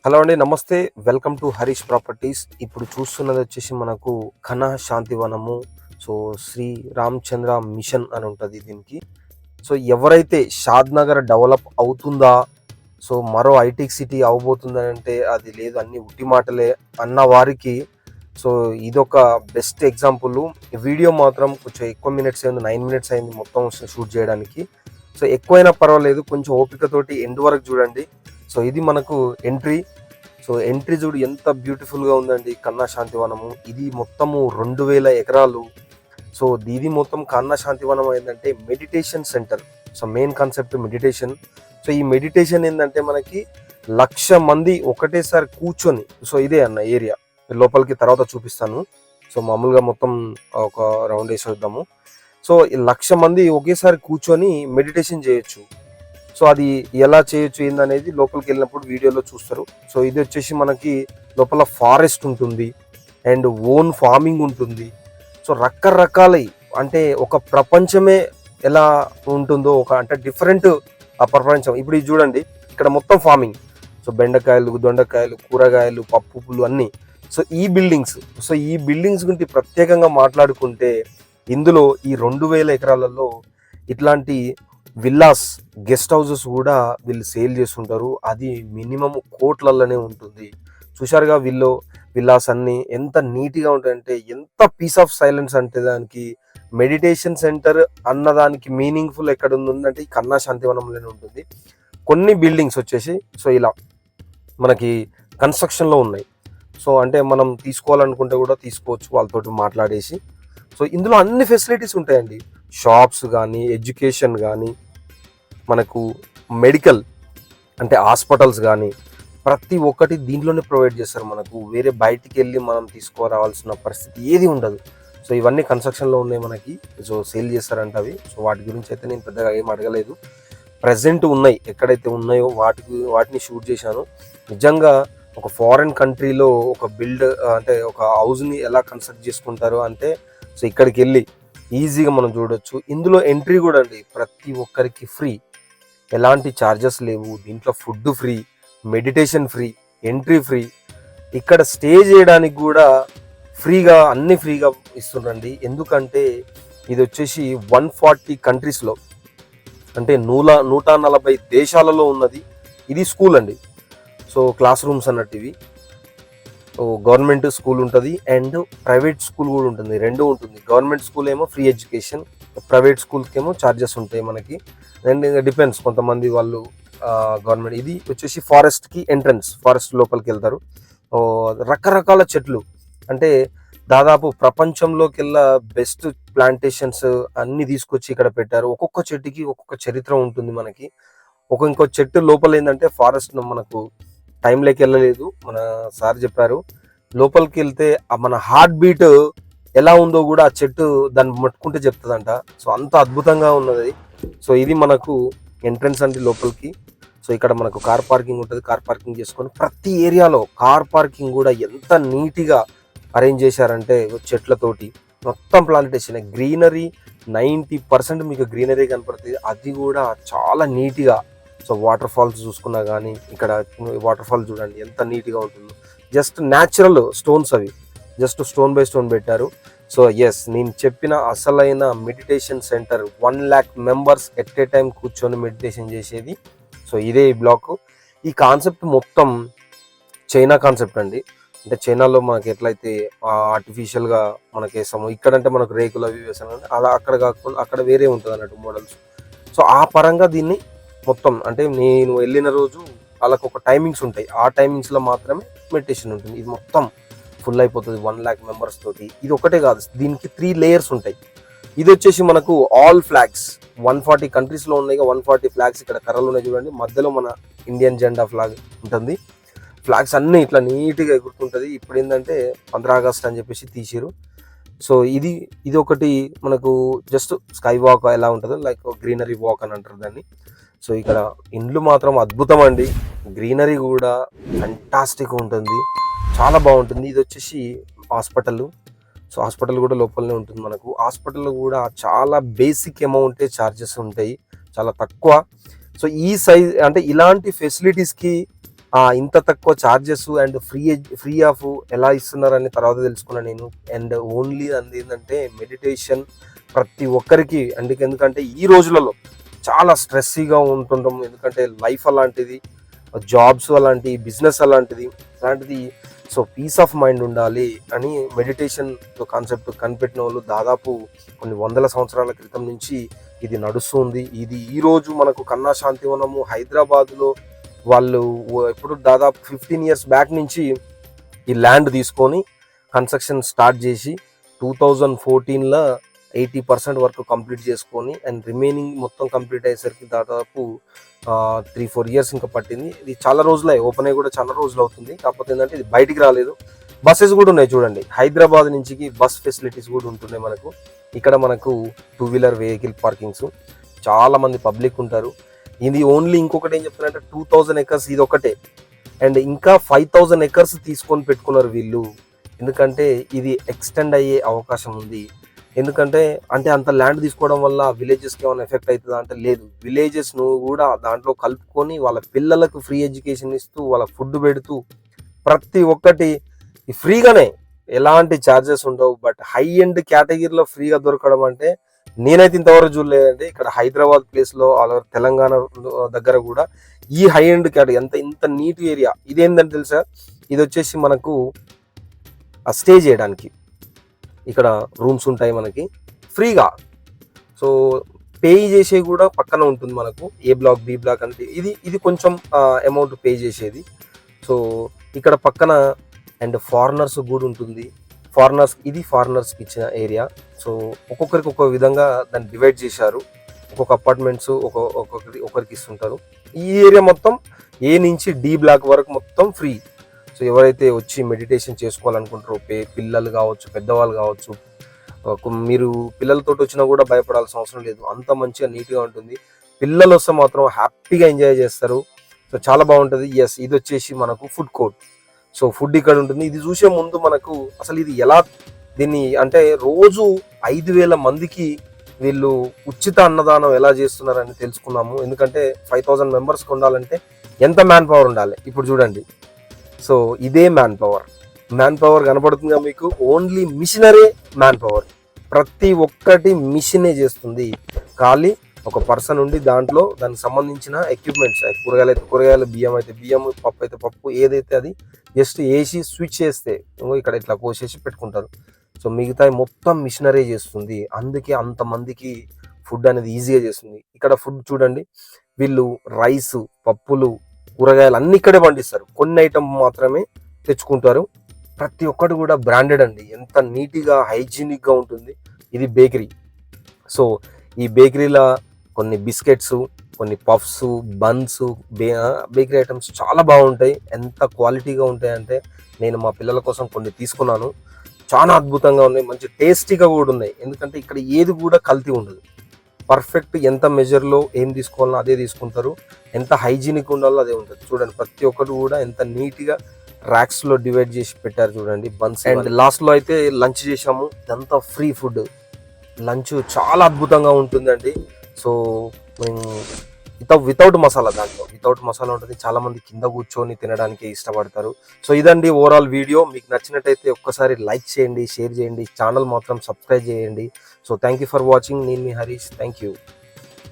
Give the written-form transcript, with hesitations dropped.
Hello అండి, నమస్తే. Welcome to Harish properties. ఇప్పుడు చూస్తున్నది వచ్చేసి మనకు ఘన శాంతివనము. సో శ్రీ రామచంద్ర మిషన్ అని ఉంటుంది దీనికి. సో ఎవరైతే షాద్ నగర్ డెవలప్ అవుతుందా, సో మరో ఐటీ సిటీ అవబోతుందని అంటే అది లేదు, అన్ని ఉట్టి మాటలే అన్న వారికి సో ఇదొక బెస్ట్ ఎగ్జాంపుల్. వీడియో మాత్రం కొంచెం ఎక్కువ మినిట్స్ అయింది, 9 మినిట్స్ అయింది మొత్తం షూట్ చేయడానికి. సో ఎక్కువైనా పర్వాలేదు, కొంచెం ఓపికతోటి ఎండ్ వరకు చూడండి. సో ఇది మనకు ఎంట్రీ. సో ఎంట్రీ చూడు ఎంత బ్యూటిఫుల్గా ఉందండి. కన్నా శాంతివనము ఇది మొత్తము 2000 ఎకరాలు. సో ఇది మొత్తం కన్నా శాంతివనం ఏంటంటే meditation centre. So main concept meditation. So ఈ మెడిటేషన్ ఏంటంటే మనకి 1,00,000 మంది ఒకటేసారి కూర్చొని, సో ఇదే అన్న ఏరియా లోపలికి తర్వాత చూపిస్తాను. సో మామూలుగా మొత్తం ఒక రౌండ్ వేసి వద్దాము. సో 1,00,000 మంది ఒకేసారి కూర్చొని మెడిటేషన్ చేయొచ్చు. సో అది ఎలా చేయొచ్చు ఏందనేది లోపలికి వెళ్ళినప్పుడు వీడియోలో చూస్తారు. సో ఇది వచ్చేసి మనకి లోపల ఫారెస్ట్ ఉంటుంది అండ్ ఓన్ ఫార్మింగ్ ఉంటుంది. సో రకరకాల అంటే ఒక ప్రపంచమే ఎలా ఉంటుందో ఒక అంటే డిఫరెంట్ ఆ ప్రపంచం. ఇప్పుడు ఇది చూడండి, ఇక్కడ మొత్తం ఫార్మింగ్. సో బెండకాయలు, దొండకాయలు, కూరగాయలు, పప్పులు అన్నీ. సో ఈ బిల్డింగ్స్ గురించి ప్రత్యేకంగా మాట్లాడుకుంటే ఇందులో ఈ 2000 ఎకరాలలో ఇట్లాంటి విల్లాస్, గెస్ట్ హౌసెస్ కూడా వీళ్ళు సేల్ చేస్తుంటారు. అది మినిమం కోట్లలోనే ఉంటుంది. చూశారుగా విల్లాస్ అన్ని ఎంత నీట్గా ఉంటాయంటే, ఎంత పీస్ ఆఫ్ సైలెన్స్ అంటే దానికి మెడిటేషన్ సెంటర్ అన్నదానికి మీనింగ్ఫుల్ ఎక్కడ ఉందంటే ఈ కన్నా శాంతివనంలోనే ఉంటుంది. కొన్ని బిల్డింగ్స్ వచ్చేసి సో ఇలా మనకి కన్స్ట్రక్షన్లో ఉన్నాయి. సో అంటే మనం తీసుకోవాలనుకుంటే కూడా తీసుకోవచ్చు వాళ్ళతోటి మాట్లాడేసి. సో ఇందులో అన్ని ఫెసిలిటీస్ ఉంటాయండి. షాప్స్ కానీ, ఎడ్యుకేషన్ కానీ, మనకు మెడికల్ అంటే హాస్పిటల్స్ కానీ ప్రతి ఒక్కటి దీంట్లోనే ప్రొవైడ్ చేస్తారు. మనకు వేరే బయటికి వెళ్ళి మనం తీసుకురావాల్సిన పరిస్థితి ఏది ఉండదు. సో ఇవన్నీ కన్స్ట్రక్షన్లో ఉన్నాయి మనకి. సో సేల్ చేస్తారంట అవి. సో వాటి గురించి అయితే నేను పెద్దగా ఏం అడగలేదు. ప్రజెంట్ ఉన్నాయి, ఎక్కడైతే ఉన్నాయో వాటిని షూట్ చేశాను. నిజంగా ఒక ఫారెన్ కంట్రీలో ఒక అంటే ఒక హౌస్ని ఎలా కన్స్ట్రక్ట్ చేసుకుంటారు అంటే సో ఇక్కడికి వెళ్ళి ఈజీగా మనం చూడొచ్చు. ఇందులో ఎంట్రీ కూడా అండి ప్రతి ఒక్కరికి ఫ్రీ, ఎలాంటి ఛార్జెస్ లేవు. దీంట్లో food free, meditation free, entry free. ఇక్కడ స్టే చేయడానికి కూడా ఫ్రీగా, అన్ని ఫ్రీగా ఇస్తుండండి. ఎందుకంటే ఇది వచ్చేసి 140 కంట్రీస్లో అంటే 140 దేశాలలో ఉన్నది. ఇది స్కూల్ అండి. సో క్లాస్ రూమ్స్ అన్నట్టు ఇవి. గవర్నమెంట్ స్కూల్ ఉంటుంది అండ్ ప్రైవేట్ స్కూల్ కూడా ఉంటుంది, రెండు ఉంటుంది. గవర్నమెంట్ స్కూల్ ఏమో ఫ్రీ ఎడ్యుకేషన్, ప్రైవేట్ స్కూల్కి ఏమో ఛార్జెస్ ఉంటాయి మనకి. అండ్ డిపెండ్స్, కొంతమంది వాళ్ళు గవర్నమెంట్. ఇది వచ్చేసి ఫారెస్ట్కి ఎంట్రన్స్, ఫారెస్ట్ లోపలికి వెళ్తారు. రకరకాల చెట్లు అంటే దాదాపు ప్రపంచంలోకెల్లా బెస్ట్ ప్లాంటేషన్స్ అన్ని తీసుకొచ్చి ఇక్కడ పెట్టారు. ఒక్కొక్క చెట్టుకి ఒక్కొక్క చరిత్ర ఉంటుంది మనకి. ఇంకో చెట్టు లోపల ఏంటంటే ఫారెస్ట్ మనకు టైంలోకి వెళ్ళలేదు, మన సార్ చెప్పారు. లోపలికి వెళ్తే మన హార్ట్ బీట్ ఎలా ఉందో కూడా ఆ చెట్టు దాన్ని ముట్టుకుంటే చెప్తుందంట. సో అంత అద్భుతంగా ఉన్నది. సో ఇది మనకు ఎంట్రన్స్ అండి లోపలికి. సో ఇక్కడ మనకు కార్ పార్కింగ్ ఉంటుంది. కార్ పార్కింగ్ చేసుకొని ప్రతి ఏరియాలో కార్ పార్కింగ్ కూడా ఎంత నీట్గా అరేంజ్ చేశారంటే చెట్లతోటి మొత్తం ప్లాంటేషన్, గ్రీనరీ 90% మీకు గ్రీనరీ కనపడుతుంది. అది కూడా చాలా నీట్గా. సో వాటర్ ఫాల్స్ చూసుకున్నా కానీ ఇక్కడ వాటర్ ఫాల్ చూడండి ఎంత నీట్గా ఉంటుందో. జస్ట్ న్యాచురల్ స్టోన్స్, అవి జస్ట్ స్టోన్ బై స్టోన్ పెట్టారు. సో ఎస్, నేను చెప్పిన అసలైన meditation centre. 1,00,000 members at a time కూర్చొని మెడిటేషన్ చేసేది. సో ఇదే ఈ బ్లాక్. ఈ కాన్సెప్ట్ మొత్తం చైనా కాన్సెప్ట్ అండి. అంటే చైనాలో మనకి ఎట్లయితే ఆర్టిఫిషియల్గా మనకి వేసాము, ఇక్కడంటే మనకు రేకులు అవి వేసాము, అలా అక్కడ కాకుండా అక్కడ వేరే ఉంటుంది అన్నట్టు మోడల్స్. సో ఆ పరంగా దీన్ని మొత్తం అంటే నేను వెళ్ళిన రోజు వాళ్ళకు ఒక టైమింగ్స్ ఉంటాయి, ఆ టైమింగ్స్లో మాత్రమే మెడిటేషన్ ఉంటుంది. ఇది మొత్తం ఫుల్ అయిపోతుంది 1,00,000 మెంబర్స్ తోటి. ఇది ఒకటే కాదు, దీనికి 3 లేయర్స్ ఉంటాయి. ఇది వచ్చేసి మనకు ఆల్ ఫ్లాగ్స్ 140 కంట్రీస్లో ఉన్నాయి. 140 ఫ్లాగ్స్ ఇక్కడ కర్రలు ఉన్నాయి చూడండి. మధ్యలో మన ఇండియన్ జెండా ఫ్లాగ్ ఉంటుంది. ఫ్లాగ్స్ అన్నీ ఇట్లా నీట్గా ఎగురుతుంటుంది. ఇప్పుడు ఏంటంటే 15 ఆగస్ట్ అని చెప్పేసి తీసిరు. సో ఇది ఒకటి మనకు జస్ట్ స్కై వాక్ ఎలా ఉంటుందో లైక్ గ్రీనరీ వాక్ అని అంటారు దాన్ని. సో ఇక్కడ ఇండ్లు మాత్రం అద్భుతం అండి. గ్రీనరీ కూడా ఫెంటాస్టిక్ ఉంటుంది, చాలా బాగుంటుంది. ఇది వచ్చేసి హాస్పిటల్. సో హాస్పిటల్ కూడా లోపలనే ఉంటుంది మనకు. హాస్పిటల్లో కూడా చాలా బేసిక్ అమౌంటే ఛార్జెస్ ఉంటాయి, చాలా తక్కువ. సో ఈ సైజ్ అంటే ఇలాంటి ఫెసిలిటీస్కి ఇంత తక్కువ చార్జెస్ అండ్ ఫ్రీ ఆఫ్ ఎలా ఇస్తున్నారని తర్వాత తెలుసుకున్నాను నేను. అండ్ ఓన్లీ అది ఏంటంటే మెడిటేషన్ ప్రతి ఒక్కరికి అండ్ ఎందుకంటే ఈ రోజులలో చాలా స్ట్రెస్సీగా ఉంటుంటాం, ఎందుకంటే లైఫ్ అలాంటిది, జాబ్స్ అలాంటి, బిజినెస్ అలాంటిది. సో పీస్ ఆఫ్ మైండ్ ఉండాలి అని మెడిటేషన్ కాన్సెప్ట్ కనిపెట్టిన వాళ్ళు దాదాపు కొన్ని వందల సంవత్సరాల క్రితం నుంచి ఇది నడుస్తుంది. ఇది ఈరోజు మనకు కన్నా శాంతివనము హైదరాబాద్లో వాళ్ళు ఇప్పుడు దాదాపు 15 years బ్యాక్ నుంచి ఈ ల్యాండ్ తీసుకొని కన్స్ట్రక్షన్ స్టార్ట్ చేసి 2014లో 80% వరకు కంప్లీట్ చేసుకొని అండ్ రిమైనింగ్ మొత్తం కంప్లీట్ అయ్యేసరికి దాదాపు 3-4 years ఇంకా పట్టింది. ఇది చాలా రోజులే ఓపెన్ అయ్యి కూడా చాలా రోజులు అవుతుంది. కాకపోతే ఏంటంటే ఇది బయటికి రాలేదు. బస్సెస్ కూడా ఉన్నాయి చూడండి, హైదరాబాద్ నుంచి బస్ ఫెసిలిటీస్ కూడా ఉంటున్నాయి మనకు. ఇక్కడ మనకు 2-wheeler వెహికల్ పార్కింగ్స్, చాలా మంది పబ్లిక్ ఉంటారు. ఇది ఓన్లీ ఇంకొకటి ఏం చెప్తున్నారంటే 2000 acres ఇది ఒకటే, అండ్ ఇంకా 5000 acres తీసుకొని పెట్టుకున్నారు వీళ్ళు. ఎందుకంటే ఇది ఎక్స్టెండ్ అయ్యే అవకాశం ఉంది. ఎందుకంటే అంటే అంత ల్యాండ్ తీసుకోవడం వల్ల విలేజెస్కి ఏమైనా ఎఫెక్ట్ అవుతుందా అంటే లేదు. విలేజెస్ను కూడా దాంట్లో కలుపుకొని వాళ్ళ పిల్లలకు ఫ్రీ ఎడ్యుకేషన్ ఇస్తూ, వాళ్ళ ఫుడ్ పెడుతూ, ప్రతి ఒక్కటి ఫ్రీగానే, ఎలాంటి ఛార్జెస్ ఉండవు. బట్ హై ఎండ్ కేటగిరీలో ఫ్రీగా దొరకడం అంటే నేనైతే ఇంతవరకు చూడలేదండి. ఇక్కడ హైదరాబాద్ ప్లేస్లో ఆల్ ఓవర్ తెలంగాణ దగ్గర కూడా ఈ హై ఎండ్ కేటగిరీ ఇంత నీట్ ఏరియా. ఇదేంటంటే తెలుసా, ఇది వచ్చేసి మనకు స్టే చేయడానికి ఇక్కడ రూమ్స్ ఉంటాయి మనకి ఫ్రీగా. సో పే చేసే కూడా పక్కన ఉంటుంది మనకు, ఏ బ్లాక్ బి బ్లాక్ అంటే ఇది కొంచెం అమౌంట్ పే చేసేది. సో ఇక్కడ పక్కన అండ్ ఫారినర్స్ కూడా ఉంటుంది. ఇది ఫారినర్స్కి ఇచ్చిన ఏరియా. సో ఒక్కొక్కరికి ఒక్కొక్క విధంగా దాన్ని డివైడ్ చేశారు. ఒక్కొక్క అపార్ట్మెంట్స్ ఒకరికి ఇస్తుంటారు. ఈ ఏరియా మొత్తం ఏ నుంచి డి బ్లాక్ వరకు మొత్తం ఫ్రీ. సో ఎవరైతే వచ్చి మెడిటేషన్ చేసుకోవాలనుకుంటారో, పిల్లలు కావచ్చు, పెద్దవాళ్ళు కావచ్చు, మీరు పిల్లలతో వచ్చినా కూడా భయపడాల్సిన అవసరం లేదు. అంత మంచిగా నీట్గా ఉంటుంది. పిల్లలు వస్తే మాత్రం హ్యాపీగా ఎంజాయ్ చేస్తారు. సో చాలా బాగుంటుంది. ఎస్, ఇది వచ్చేసి మనకు ఫుడ్ కోర్ట్. సో ఫుడ్ ఇక్కడ ఉంటుంది. ఇది చూసే ముందు మనకు అసలు ఇది ఎలా, దీన్ని అంటే రోజు 5000 మందికి వీళ్ళు ఉచిత అన్నదానం ఎలా చేస్తున్నారని తెలుసుకున్నాము. ఎందుకంటే 5000 members ఉండాలంటే ఎంత మ్యాన్ పవర్ ఉండాలి. ఇప్పుడు చూడండి, సో ఇదే మ్యాన్ పవర్ కనపడుతుందిగా మీకు. ఓన్లీ మిషనరీ మ్యాన్ పవర్, ప్రతి ఒక్కటి మిషనే చేస్తుంది. ఖాళీ ఒక పర్సన్ ఉండి దాంట్లో దానికి సంబంధించిన ఎక్విప్మెంట్స్, కూరగాయలు అయితే కూరగాయలు, బియ్యం అయితే బియ్యం, పప్పు అయితే పప్పు, ఏదైతే అది జస్ట్ వేసి స్విచ్ చేస్తే ఇక్కడ ఇట్లా కోసేసి పెట్టుకుంటారు. సో మిగతా మొత్తం మిషనరీ చేస్తుంది. అందుకే అంతమందికి ఫుడ్ అనేది ఈజీగా చేస్తుంది. ఇక్కడ ఫుడ్ చూడండి, వీళ్ళు రైస్, పప్పులు, కూరగాయలు అన్ని ఇక్కడే పండిస్తారు. కొన్ని ఐటమ్ మాత్రమే తెచ్చుకుంటారు. ప్రతి ఒక్కటి కూడా బ్రాండెడ్ అండి. ఎంత నీట్గా హైజీనిక్గా ఉంటుంది. ఇది బేకరీ. సో ఈ బేకరీలో కొన్ని బిస్కెట్స్, కొన్ని పఫ్స్, బన్స్, బేకరీ ఐటమ్స్ చాలా బాగుంటాయి. ఎంత క్వాలిటీగా ఉంటాయంటే నేను మా పిల్లల కోసం కొన్ని తీసుకున్నాను. చాలా అద్భుతంగా ఉన్నాయి, మంచి టేస్టీగా కూడా ఉన్నాయి. ఎందుకంటే ఇక్కడ ఏది కూడా కల్తీ ఉండదు. పర్ఫెక్ట్ ఎంత మెజర్లో ఏం తీసుకోవాలో అదే తీసుకుంటారు. ఎంత హైజీనిక్ ఉండాలో అదే ఉంటుంది. చూడండి, ప్రతి ఒక్కటి కూడా ఎంత నీట్గా ర్యాక్స్లో డివైడ్ చేసి పెట్టారు చూడండి. బన్స్ అండ్ లాస్ట్లో అయితే లంచ్ చేసాము. ఇదంతా ఫ్రీ ఫుడ్. లంచ్ చాలా అద్భుతంగా ఉంటుందండి. సో మేము వితౌట్ మసాలా, దాంట్లో వితౌట్ మసాలా ఉంటుంది. చాలా మంది కింద కూర్చొని తినడానికి ఇష్టపడతారు. సో ఇదండి ఓవరాల్ వీడియో. మీకు నచ్చినట్టయితే ఒక్కసారి లైక్ చేయండి, షేర్ చేయండి, ఛానల్ మాత్రం సబ్స్క్రైబ్ చేయండి. So thank you for watching. నేను మీ హరీష్. Thank you.